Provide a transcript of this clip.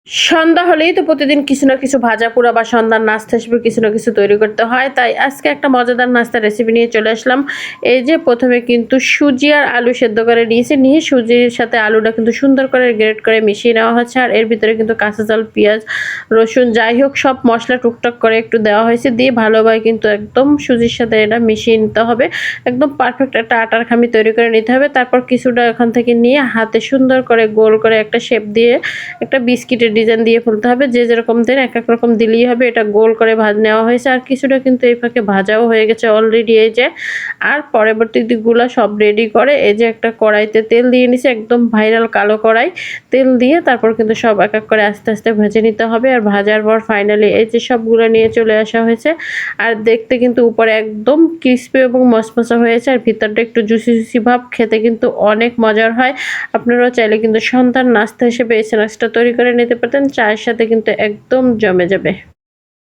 সন্ধ্যা হলেই তো প্রতিদিন কিছু না কিছু ভাজা পোড়া বা সন্ধ্যার নাস্তা হিসেবে কিছু না কিছু তৈরি করতে হয়। তাই আজকে একটা মজাদার নাস্তার রেসিপি নিয়ে চলে আসলাম। এই যে প্রথমে কিন্তু সুজি আর আলু সেদ্ধ করে নিয়ে সুজির সাথে আলুটা কিন্তু সুন্দর করে গ্রেট করে মিশিয়ে নেওয়া হচ্ছে। আর এর ভিতরে কিন্তু কাঁচা চাল, পেঁয়াজ, রসুন যাই হোক সব মশলা টুকটাক করে একটু দেওয়া হয়েছে, দিয়ে ভালোভাবে কিন্তু একদম সুজির সাথে এটা মিশিয়ে নিতে হবে। একদম পারফেক্ট একটা আটার খামি তৈরি করে নিতে হবে। তারপর কিছুটা এখান থেকে নিয়ে হাতে সুন্দর করে গোল করে একটা শেপ দিয়ে একটা বিস্কিটের ডিজাইন দিয়ে ফেলতে হবে। যে যেরকম দেন এক এক রকম দিলেই হবে। এটা গোল করে নেওয়া হয়েছে। আর কিছুটা কিন্তু এই ফাঁকে ভাজাও হয়ে গেছে অলরেডি। এই যে আর পরবর্তী দিকগুলো সব রেডি করে এই যে একটা কড়াইতে তেল দিয়ে নিছে, একদম ভাইরাল কালো কড়াই। তেল দিয়ে তারপর কিন্তু সব এক এক করে আস্তে আস্তে ভেজে নিতে হবে। আর ভাজার পর ফাইনালি এই যে সবগুলো নিয়ে চলে আসা হয়েছে। আর দেখতে কিন্তু উপরে একদম ক্রিস্পি এবং মচমচা হয়েছে, আর ভিতরটা একটু জুসি জুসি ভাব। খেতে কিন্তু অনেক মজার হয়। আপনারাও চাইলে কিন্তু সন্ধ্যার নাস্তা হিসেবে এই স্ন্যাক্সটা তৈরি করে নিতে পারতেন। চায়ের সাথে কিন্তু একদম জমে যাবে।